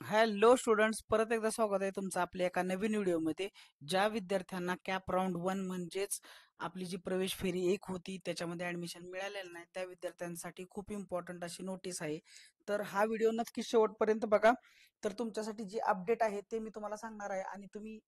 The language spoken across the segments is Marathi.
हॅलो स्टुडंट्स, परत एकदा स्वागत आहे तुमचं आपल्या एका नवीन व्हिडिओमध्ये. ज्या विद्यार्थ्यांना कॅप राऊंड 1 म्हणजेच आपली जी प्रवेश फेरी 1 होती त्याच्यामध्ये ऍडमिशन मिळालेलं नाही त्या विद्यार्थ्यांसाठी खूप इम्पॉर्टंट अशी नोटीस आहे. तर हा व्हिडिओ नक्की शेवटपर्यंत बघा. तर तुमच्यासाठी जी अपडेट आहे ते मी तुम्हाला सांगणार आहे आणि तुम्ही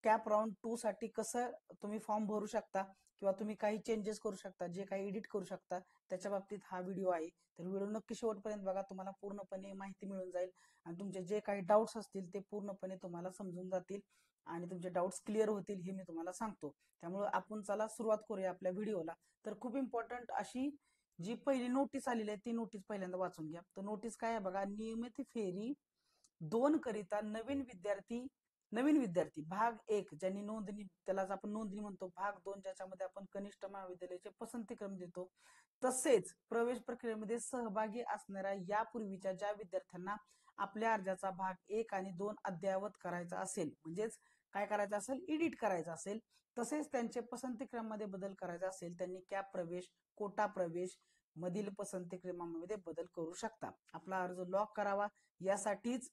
कॅप राऊंड 2 साठी कसं तुम्ही फॉर्म भरू शकता किंवा तुम्ही काही चेंजेस करू शकता, जे काही एडिट करू शकता, त्याच्या बाबतीत हा व्हिडिओ आहे. तर व्हिडिओ नक्की शेवटपर्यंत बघा, तुम्हाला पूर्णपणे माहिती मिळून जाईल आणि तुमचे जे काही डाऊट्स असतील ते पूर्णपणे तुम्हाला समजून जातील आणि तुमचे डाऊट्स क्लिअर होतील हे मी तुम्हाला सांगतो. त्यामुळे आपण चला सुरुवात करूया आपल्या व्हिडिओला. तर खूप इम्पॉर्टंट अशी जी पहिली नोटीस आलेली आहे ती नोटीस पहिल्यांदा वाचून घ्या. तर नोटीस काय आहे बघा, नियमित फेरी 2 करिता नवीन विद्यार्थी भाग 1 ज्यांनी नोंदणी, त्यालाच आपण नोंदणी म्हणतो, भाग 2 ज्याच्यामध्ये आपण कनिष्ठ महाविद्यालयाचे पसंतीक्रम देतो, तसेच प्रवेश प्रक्रियेमध्ये सहभागी असणाऱ्या यापूर्वीच्या ज्या विद्यार्थ्यांना आपल्या अर्जाचा भाग 1 आणि 2 अद्ययावत करायचा असेल, म्हणजेच काय करायचं असेल, एडिट करायचं असेल, तसेच त्यांचे पसंतीक्रमामध्ये बदल करायचा असेल, त्यांनी कॅप प्रवेश, कोटा प्रवेश मधील पसंतीक्रमामध्ये बदल करू शकता. आपला अर्ज लॉक करावा यासाठीच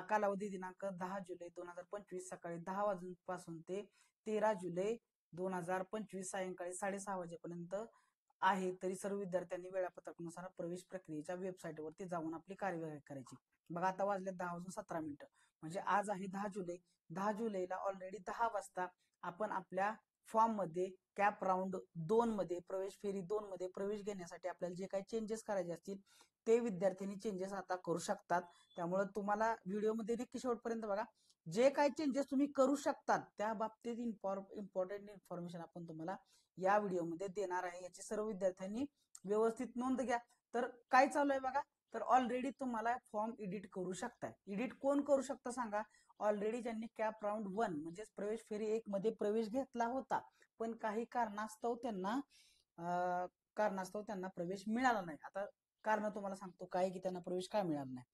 कालावधी दिनांक 10 जुलै 2025 सकाळी 10 वाजल्यापासून ते 13 जुलै 2025 सायंकाळी 6:30 वाजेपर्यंत आहे. तरी सर्व विद्यार्थ्यांनी वेळापत्रकानुसार प्रवेश प्रक्रियेच्या वेबसाईटवरती जाऊन आपली कार्यवाही करायची. बघा, आता वाजले 10:17 म्हणजे आज आहे 10 जुलै. 10 जुलैला ऑलरेडी 10 वाजता आपण आपल्या फॉर्म मध्ये कॅप राऊंड 2 मध्ये प्रवेश फेरी 2 मध्ये प्रवेश घेण्यासाठी आपल्याला जे काही चेंजेस करायचे असतील ते विद्यार्थ्यांनी चेंजेस आता करू शकतात. त्यामुळे तुम्हाला व्हिडिओमध्ये नक्की शेवटपर्यंत बघा. जे काही चेंजेस तुम्ही करू शकतात त्या बाबतीत इम्पॉर्टंट इन्फॉर्मेशन आपण तुम्हाला या व्हिडिओमध्ये देणार आहे. याची सर्व विद्यार्थ्यांनी व्यवस्थित नोंद घ्या. तर काय चालू आहे बघा, तर ऑलरेडी तुम्हाला फॉर्म एडिट करू शकता. एडिट कोण करू शकता सांगा? ऑलरेडी ज्यांनी कॅप राऊंड 1 म्हणजेच प्रवेश फेरी 1 मध्ये प्रवेश घेतला होता पण काही कारणास्तव त्यांना प्रवेश मिळाला नाही. आता कारण तुम्हाला सांगतो काय की त्यांना प्रवेश का मिळाला नाही.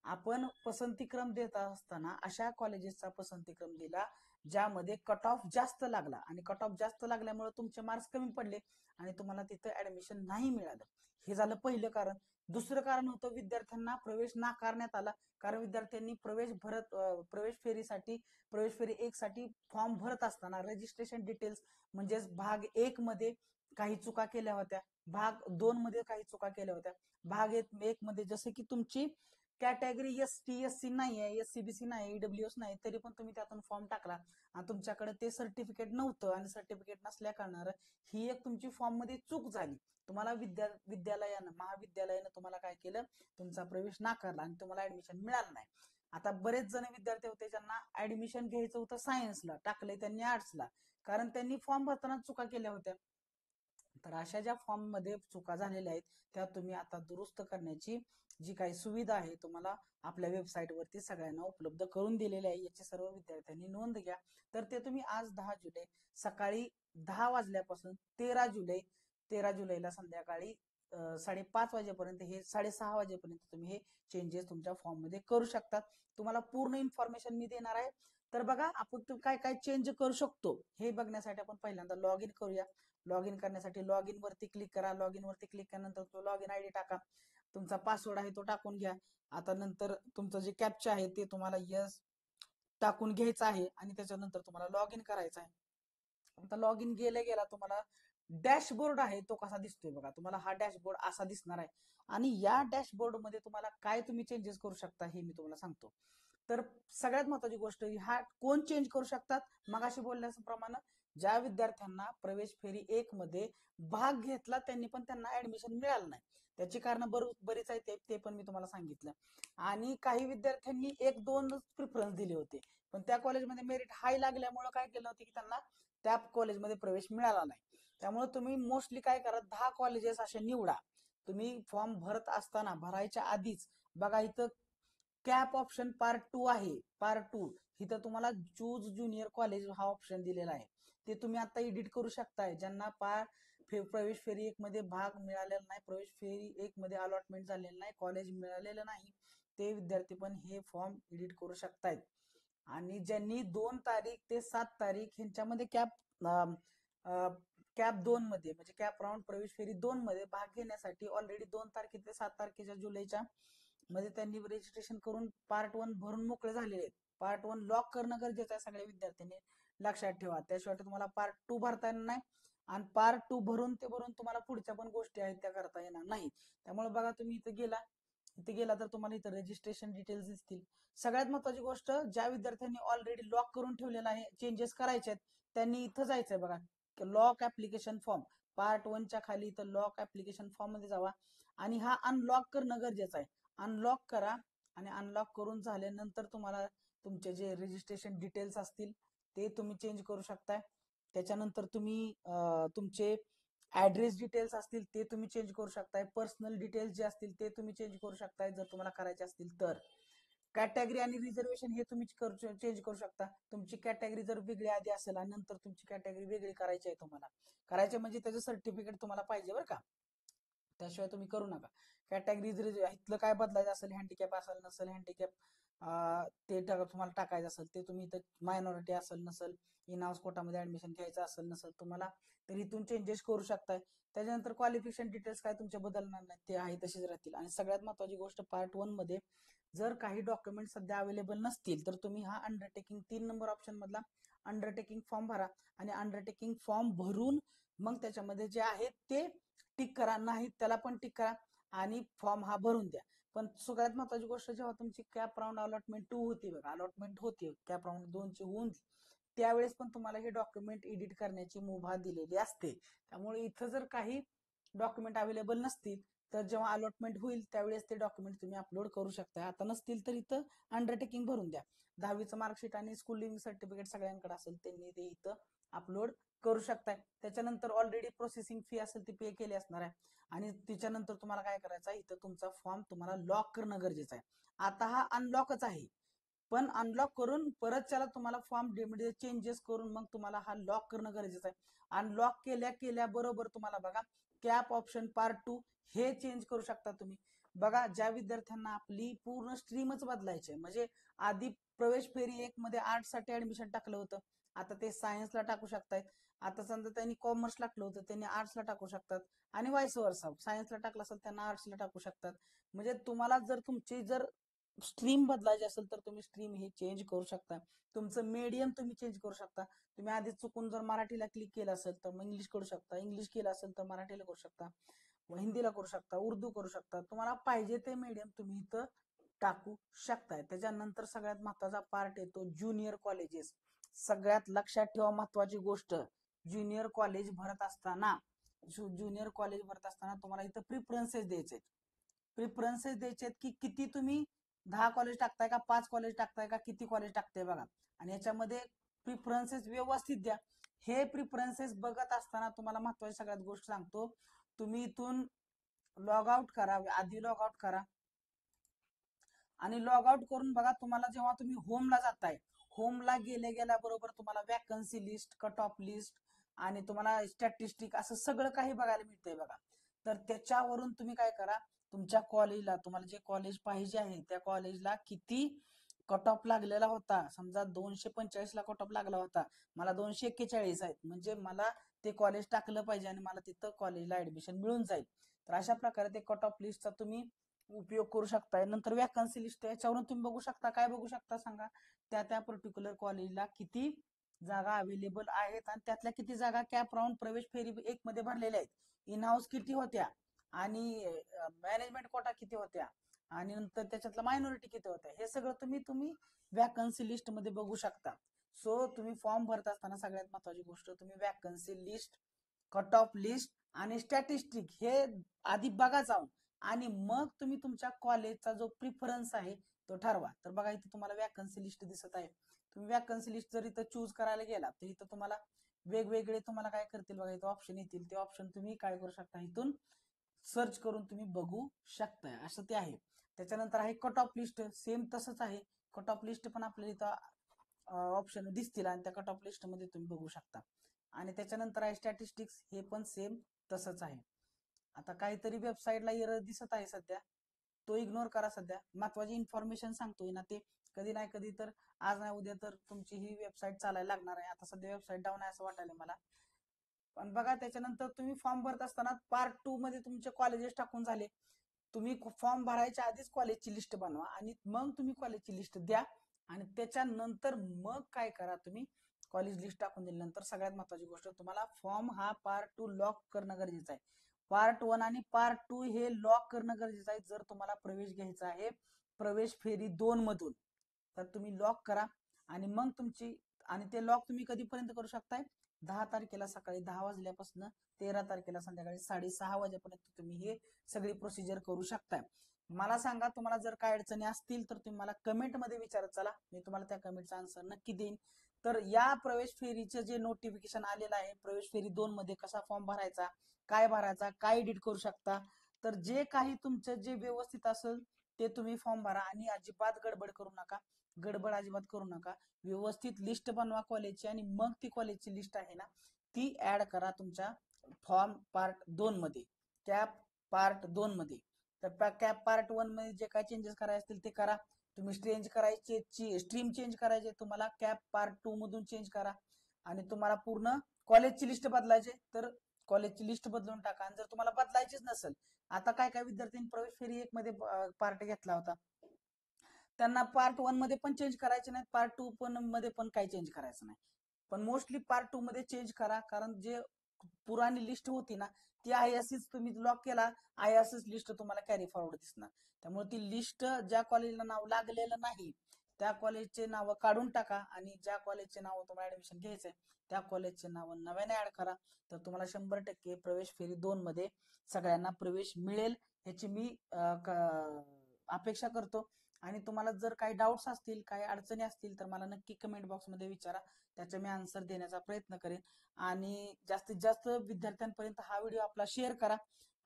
आपण पसंतीक्रम देत असताना अशा कॉलेजेसचा पसंतीक्रम दिला ज्यामध्ये कट ऑफ जास्त लागला आणि कट ऑफ जास्त लागल्यामुळे तुमचे मार्क्स कमी पडले आणि तुम्हाला तिथं ऍडमिशन नाही मिळालं. हे झालं पहिलं कारण. दुसरं कारण होतं विद्यार्थ्यांना प्रवेश नाकारण्यात आला कारण विद्यार्थ्यांनी प्रवेश फेरी 1 साठी फॉर्म भरत असताना रजिस्ट्रेशन डिटेल्स म्हणजेच भाग 1 मध्ये काही चुका केल्या होत्या, भाग 2 मध्ये काही चुका केल्या होत्या. भाग 1 मध्ये जसे की तुमची कॅटेगरी ST SC नाही आहे, SCBC नाही, EWS नाही, तरी पण तुम्ही त्यातून फॉर्म टाकला आणि तुमच्याकडे ते सर्टिफिकेट नव्हतं आणि सर्टिफिकेट नसल्या कारणानं ही एक तुमची फॉर्म मध्ये चूक झाली. तुम्हाला महाविद्यालयानं तुम्हाला काय केलं, तुमचा प्रवेश नाकारला आणि तुम्हाला ऍडमिशन मिळालं नाही. आता बरेच जण विद्यार्थी होते ज्यांना ऍडमिशन घ्यायचं होतं सायन्सला, टाकलंय त्यांनी आर्ट्सला, कारण त्यांनी फॉर्म भरताना चुका केल्या होत्या. तर अशा ज्या फॉर्म मध्ये चुका झालेल्या आहेत त्या तुम्ही आता दुरुस्त करण्याची जी काही सुविधा आहे तुम्हाला आपल्या वेबसाईट वरती सगळ्यांना उपलब्ध करून दिलेली आहे. याची सर्व विद्यार्थ्यांनी नोंद घ्या. तर ते तुम्ही आज 10 जुलै सकाळी 10 वाजल्यापासून 13 जुलैला संध्याकाळी 5:30 वाजेपर्यंत, हे 6:30 वाजेपर्यंत तुम्ही हे चेंजेस तुमच्या फॉर्म मध्ये करू शकतात. तुम्हाला पूर्ण इन्फॉर्मेशन मी देणार आहे. तर बघा, आपण काय काय चेंज करू शकतो हे बघण्यासाठी आपण पहिल्यांदा लॉग इन करूया. लॉग इन करण्यासाठी लॉग इन वरती क्लिक करा. लॉग इन वरती क्लिक केल्यानंतर तो लॉग इन आयडी टाका. तुमचा पासवर्ड आहे तो टाकून घ्या. आता नंतर तुमचं जे कॅप्चा आहे ते तुम्हाला यस टाकून घ्यायचं आहे आणि त्याच्यानंतर तुम्हाला लॉग इन करायचं आहे. आता लॉग इन गेला तुम्हाला डॅशबोर्ड आहे तो कसा दिसतोय बघा. तुम्हाला हा डॅशबोर्ड असा दिसणार आहे आणि या डॅशबोर्ड मध्ये तुम्हाला काय तुम्ही चेंजेस करू शकता हे मी तुम्हाला सांगतो. तर सगळ्यात महत्वाची गोष्ट, हा कोण चेंज करू शकतात? मगाशी बोलल्याप्रमाणे ज्या विद्यार्थ्यांना प्रवेश फेरी 1 मध्ये भाग घेतला त्यांना ऍडमिशन मिळालं नाही. त्याची कारण बरीच आहेत, ते पण मी तुम्हाला सांगितलं. आणि काही विद्यार्थ्यांनी 1-2 प्रिफरन्स दिले होते पण त्या कॉलेजमध्ये मेरिट हाय लागल्यामुळे काय केलं होतं की त्यांना त्या कॉलेजमध्ये प्रवेश मिळाला नाही. त्यामुळे तुम्ही मोस्टली काय करा, 10 कॉलेजेस असे निवडा. तुम्ही फॉर्म भरत असताना भरायच्या आधीच बघा, इथं कॅप ऑप्शन पार्ट 2 आहे. पार्ट 2 इथं तुम्हाला चूज ज्युनियर कॉलेज हा ऑप्शन दिलेला आहे. ते तुम्ही आता एडिट करू शकताय. ज्यांना प्रवेश फेरी 1 मध्ये भाग मिळालेला नाही, प्रवेश फेरी 1 मध्ये अलॉटमेंट झालेलं नाही, कॉलेज मिळालेलं नाही, ते विद्यार्थी पण हे फॉर्म एडिट करू शकतायत. आणि ज्यांनी 2 तारीख ते 7 तारीख ह्यांच्यामध्ये कॅप 2 मध्ये म्हणजे कॅप राऊंड प्रवेश फेरी 2 मध्ये भाग घेण्यासाठी ऑलरेडी 2 तारखे ते 7 तारखेच्या जुलैच्या मध्ये त्यांनी रजिस्ट्रेशन करून पार्ट 1 भरून मोकळे झालेले आहेत. पार्ट 1 लॉक करणं गरजेचं आहे सगळ्या विद्यार्थ्यांनी, लक्षात ठेवा. त्याशिवाय तुम्हाला पार्ट 2 भरता येणार नाही आणि पार्ट 2 भरून तुम्हाला पुढच्या पण गोष्टी आहेत त्या करता येणार नाही. त्यामुळे बघा तुम्ही इथे गेला तर तुम्हाला इथं रजिस्ट्रेशन डिटेल्स दिसतील. सगळ्यात महत्वाची गोष्ट, ज्या विद्यार्थ्यांनी ऑलरेडी लॉक करून ठेवलेला आहे, चेंजेस करायचे आहेत, त्यांनी इथं जायचंय बघा, लॉक ऍप्लिकेशन फॉर्म. पार्ट 1 च्या खाली इथं लॉक ऍप्लिकेशन फॉर्म मध्ये जावा आणि हा अनलॉक करणं गरजेचं आहे. अनलॉक करा आणि अनलॉक करून झाल्यानंतर तुम्हाला तुमचे जे रजिस्ट्रेशन डिटेल्स असतील ते तुम्ही चेंज करू शकताय. त्याच्यानंतर तुम्ही तुमचे ऍड्रेस डिटेल्स असतील ते तुम्ही चेंज करू शकताय. पर्सनल डिटेल्स जे असतील ते तुम्ही चेंज करू शकताय जर तुम्हाला करायचे असतील तर. कॅटेगरी आणि रिझर्वेशन हे तुम्ही चेंज करू शकता. तुमची कॅटेगरी जर वेगळी आधी असेल आणि नंतर तुमची कॅटेगरी वेगळी करायची आहे तुम्हाला, करायचे म्हणजे त्याचं सर्टिफिकेट तुम्हाला पाहिजे बरं का, त्याशिवाय तुम्ही करू नका. कॅटेगरी जर इथलं काय बदलायचं असेल, हँडिकॅप असेल नसेल, हँडिकॅप ते तुम्हाला टाकायचं असेल ते तुम्ही इथं, मायनॉरिटी असेल नसेल, इन हाऊस कोटामध्ये ऍडमिशन घ्यायचं असेल नसेल तुम्हाला, तर इथून चेंजेस करू शकताय. त्याच्यानंतर क्वालिफिकेशन डिटेल्स काय तुमचे बदलणार नाही, ते आहे तसेच राहतील. आणि सगळ्यात महत्वाची गोष्ट, पार्ट 1 मध्ये जर काही डॉक्युमेंट सध्या अवेलेबल नसतील तर तुम्ही हा अंडरटेकिंग 3 नंबर ऑप्शन मधला अंडरटेकिंग फॉर्म भरा आणि अंडरटेकिंग फॉर्म भरून मग त्याच्यामध्ये जे आहेत ते टिक करा, नाही त्याला पण टिक करा आणि फॉर्म हा भरून द्या. पण सगळ्यात महत्वाची गोष्ट, जेव्हा तुमची कॅप राऊंड अलॉटमेंट 2 होती बघा, अलॉटमेंट होती कॅप राऊंड 2 ची होऊन, त्यावेळेस पण तुम्हाला हे डॉक्युमेंट एडिट करण्याची मुभा दिलेली असते. त्यामुळे इथं जर काही डॉक्युमेंट अवेलेबल नसतील तर जेव्हा अलॉटमेंट होईल त्यावेळेस ते डॉक्युमेंट तुम्ही अपलोड करू शकता. आता नसतील तर इथं अंडरटेकिंग भरून द्या. 10वीचं मार्कशीट आणि स्कूल लिव्हिंग सर्टिफिकेट सगळ्यांकडे असेल त्यांनी ते इथं अपलोड करू शकताय. त्याच्यानंतर ऑलरेडी प्रोसेसिंग फी असेल ती पे केली असणार आहे आणि त्याच्यानंतर तुम्हाला काय करायचं आहे, इथं तुमचा फॉर्म तुम्हाला लॉक करणं गरजेचं आहे. आता हा अनलॉकच आहे, पण अनलॉक करून परत त्याला तुम्हाला फॉर्म चेंजेस करून मग तुम्हाला हा लॉक करणं गरजेचं आहे. अनलॉक केल्या बरोबर तुम्हाला बघा कॅप ऑप्शन पार्ट 2 हे चेंज करू शकता तुम्ही. बघा, ज्या विद्यार्थ्यांना आपली पूर्ण स्ट्रीमच बदलायची, म्हणजे आधी प्रवेश फेरी 1 मध्ये आर्ट्स साठी ऍडमिशन टाकलं होतं, आता ते सायन्सला टाकू शकतायत. आता समजा त्यांनी कॉमर्स टाकलं होतं, त्यांनी आर्ट्सला टाकू शकतात आणि वाईस वर्सा, सायन्सला टाकलं असेल त्यांना आर्ट्सला टाकू शकतात. म्हणजे तुम्हाला जर तुमची जर स्ट्रीम बदलायची असेल तर तुम्ही स्ट्रीम हे चेंज करू शकता. तुमचं मीडियम तुम्ही चेंज करू शकता. तुम्ही आधी चुकून जर मराठीला क्लिक केलं असेल तर मग इंग्लिश करू शकता, इंग्लिश केलं असेल तर मराठीला करू शकता, हिंदीला करू शकता, उर्दू करू शकता. तुम्हाला पाहिजे ते मीडियम तुम्ही इथं टाकू शकताय. त्याच्यानंतर सगळ्यात महत्वाचा पार्ट येतो ज्युनियर कॉलेजेस. सगळ्यात लक्षात ठेवा महत्वाची गोष्ट, ज्युनियर कॉलेज भरत असताना तुम्हाला इथं प्रिफरन्सेस द्यायचे. प्रिफरन्सेस द्यायचे की किती तुम्ही 10 कॉलेज टाकताय का 5 कॉलेज टाकताय का किती कॉलेज टाकताय बघा, आणि याच्यामध्ये प्रिफरन्सेस व्यवस्थित द्या. हे प्रिफरन्सेस बघत असताना तुम्हाला महत्वाची सगळ्यात गोष्ट सांगतो, तुम्ही इथून लॉग आउट करा, आधी लॉग आउट करा आणि लॉग आउट करून बघा, तुम्हाला जेव्हा तुम्ही होमला जाताय, होमला गेल्याबरोबर तुम्हाला vacancy list, cut off list आणि तुम्हाला स्टॅटिस्टिक असं सगळं काही बघायला मिळतंय बघा. तर त्याच्यावरून तुम्ही काय करा, तुमच्या कॉलेजला तुम्हाला जे कॉलेज पाहिजे आहे त्या कॉलेजला किती कट ऑफ लागलेला होता. समजा 245 ला कट ऑफ लागला होता, मला 241 आहेत, म्हणजे मला ते कॉलेज टाकलं पाहिजे आणि मला तिथं कॉलेजला ऍडमिशन मिळून जाईल. तर अशा प्रकारे ते कट ऑफ लिस्टचा तुम्ही उपयोग करू शकताय. नंतर वॅकन्सी लिस्ट, याच्यावरून तुम्ही बघू शकता, काय बघू शकता सांगा, त्या पर्टिक्युलर कॉलेजला किती जागा अवेलेबल आहेत आणि त्यातल्या किती जागा कॅप राऊंड प्रवेश फेरी 1 मध्ये भरलेल्या आहेत, इन हाऊस किती होत्या आणि मॅनेजमेंट कोटा किती होत्या आणि नंतर त्याच्यातला मायनॉरिटी किती होत्या, हे सगळं तुम्ही वॅकन्सी लिस्ट मध्ये बघू शकता. सो तुम्ही फॉर्म भरत असताना सगळ्यात महत्वाची गोष्ट, तुम्ही vacancy list, cut off list आणि स्टॅटिस्टिक हे आधी बघा जाऊन, आणि मग तुम्ही तुमच्या कॉलेजचा जो प्रिफरन्स आहे तो ठरवा. तर बघा इथे तुम्हाला वॅकन्सी लिस्ट दिसत आहे. तुम्ही वॅकन्सी लिस्ट जर इथं चूज करायला गेला तर इथं तुम्हाला वेगवेगळे तुम्हाला काय करतील बघा, इथं ऑप्शन येतील, ते ऑप्शन तुम्ही काय करू शकता, इथून सर्च करून तुम्ही बघू शकताय, असं ते आहे. त्याच्यानंतर आहे कट ऑफ लिस्ट, सेम तसंच आहे. कट ऑफ लिस्ट पण आपल्याला इथं ऑप्शन दिसतील आणि त्या कट ऑफ लिस्ट मध्ये तुम्ही बघू शकता. आणि त्याच्यानंतर आहे स्टॅटिस्टिक्स, हे पण सेम तसंच आहे. आता काहीतरी वेबसाईटला एरर दिसत आहे सध्या, तो इग्नोर करा. सध्या महत्वाची इन्फॉर्मेशन सांगतोय ना, ते कधी नाही कधी तर आज नाही उद्या तर तुमची ही वेबसाईट चालायला लागणार आहे. आता सध्या वेबसाईट डाऊन आहे असं वाटायला मला. पण बघा, त्याच्यानंतर तुम्ही फॉर्म भरत असताना पार्ट 2 मध्ये तुमचे कॉलेजेस टाकून झाले, तुम्ही फॉर्म भरायच्या आधीच कॉलेजची लिस्ट बनवा आणि मग तुम्ही कॉलेजची लिस्ट द्या आणि त्याच्यानंतर मग काय करा तुम्ही कॉलेज लिस्ट टाकून दिल्यानंतर सगळ्यात महत्वाची गोष्ट तुम्हाला फॉर्म हा पार्ट 2 लॉक करणं गरजेचं आहे. पार्ट 1 आणि पार्ट 2 हे लॉक करणं गरजेचं आहे जर तुम्हाला प्रवेश घ्यायचा आहे प्रवेश फेरी 2 मधून. तर तुम्ही लॉक करा आणि मग तुमची आणि ते लॉक तुम्ही कधीपर्यंत करू शकताय 10 तारखेला सकाळी 10 वाजल्यापासून 13 तारखेला संध्याकाळी 6:30 वाजेपर्यंत तुम्ही हे सगळी प्रोसिजर करू शकताय. मला सांगा तुम्हाला जर काय अडचणी असतील तर तुम्ही मला कमेंट मध्ये विचारत चला, मी तुम्हाला त्या कमेंटचा आन्सर नक्की देईन. तर या प्रवेश फेरीचं जे नोटिफिकेशन आलेलं आहे प्रवेश फेरी 2 मध्ये कसा फॉर्म भरायचा, काय भरायचा, काय एडिट करू शकता, तर जे काही तुमचं जे व्यवस्थित असेल ते तुम्ही फॉर्म भरा आणि अजिबात गडबड करू नका. गडबड अजिबात करू नका. व्यवस्थित लिस्ट बनवा कॉलेजची आणि मग ती कॉलेजची लिस्ट आहे ना ती ऍड करा तुमच्या फॉर्म पार्ट 2 मध्ये, कॅप पार्ट 2 मध्ये. तर कॅप पार्ट 1 मध्ये जे काय चेंजेस करायचे असतील ते करा. तुम्ही स्ट्रीम चेंज करायचे तुम्हाला कॅप पार्ट 2 मधून चेंज करा आणि तुम्हाला पूर्ण कॉलेजची लिस्ट बदलायची तर कॉलेजची लिस्ट बदलून टाका. आणि जर तुम्हाला बदलायचीच नसेल, आता काय काय विद्यार्थ्यांनी प्रवेश फेरी 1 मध्ये पार्ट घेतला होता त्यांना पार्ट 1 मध्ये पण चेंज करायचे नाही, पार्ट 2 पण मध्ये पण काही चेंज करायचं नाही. पण मोस्टली पार्ट 2 मध्ये चेंज करा कारण जे पुराणी लिस्ट होती ना ती आहे अशीच तुम्ही लॉक केला आहे अशीच लिस्ट तुम्हाला कॅरी फॉरवर्ड दिसणार. त्यामुळे ती लिस्ट ज्या कॉलेजला नाव लागलेलं नाही त्या कॉलेजचे नाव काढून टाका आणि ज्या कॉलेजचे नाव तुम्हाला ऍडमिशन घ्यायचंय त्या कॉलेजचे नाव नव्याने ऍड करा. तर तुम्हाला 100% प्रवेश फेरी 2 मध्ये सगळ्यांना प्रवेश मिळेल ह्याची मी अपेक्षा करतो. आणि तुम्हाला जर काही डाऊट्स असतील काही अडचणी असतील तर मला नक्की कमेंट बॉक्समध्ये विचारा, त्याचा मी आन्सर देण्याचा प्रयत्न करेन. आणि जास्तीत जास्त विद्यार्थ्यांपर्यंत हा व्हिडिओ आपला शेअर करा.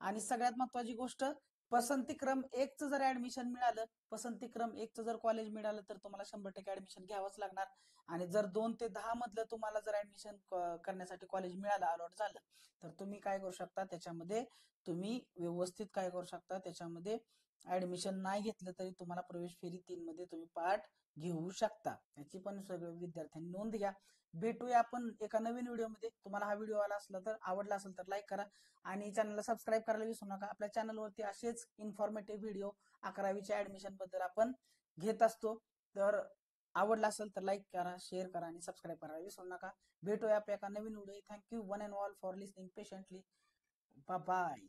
आणि सगळ्यात महत्वाची गोष्ट पसंतीक्रम 1चं जर ऍडमिशन मिळालं, पसंतीक्रम 1चं जर कॉलेज मिळालं तर तुम्हाला 100% ऍडमिशन घ्यावंच लागणार. आणि जर 2 ते 10 मधलं तुम्हाला जर ऍडमिशन करण्यासाठी कॉलेज मिळालं अलॉट झालं तर तुम्ही काय करू शकता त्याच्यामध्ये तुम्ही व्यवस्थित काय करू शकता त्याच्यामध्ये ऍडमिशन नाही घेतलं तरी तुम्हाला प्रवेश फेरी 3 मध्ये तुम्ही पार्ट घेऊ शकता. याची पण सगळ्या विद्यार्थ्यांनी नोंद घ्या. भेटूया आपण एका नवीन व्हिडिओमध्ये. तुम्हाला हा व्हिडिओ आवडला असेल तर लाईक करा आणि चॅनलला सबस्क्राईब करायला विसरू नका. आपल्या चॅनलवरती असेच इन्फॉर्मेटिव्ह व्हिडिओ 11वीच्या ऍडमिशन बद्दल आपण घेत असतो. तर आवडला असेल तर लाईक करा, शेअर करा आणि सबस्क्राईब करायला विसरू नका. भेटूया आपल्या एका नवीन video. Thank you one and all for listening patiently. Bye bye.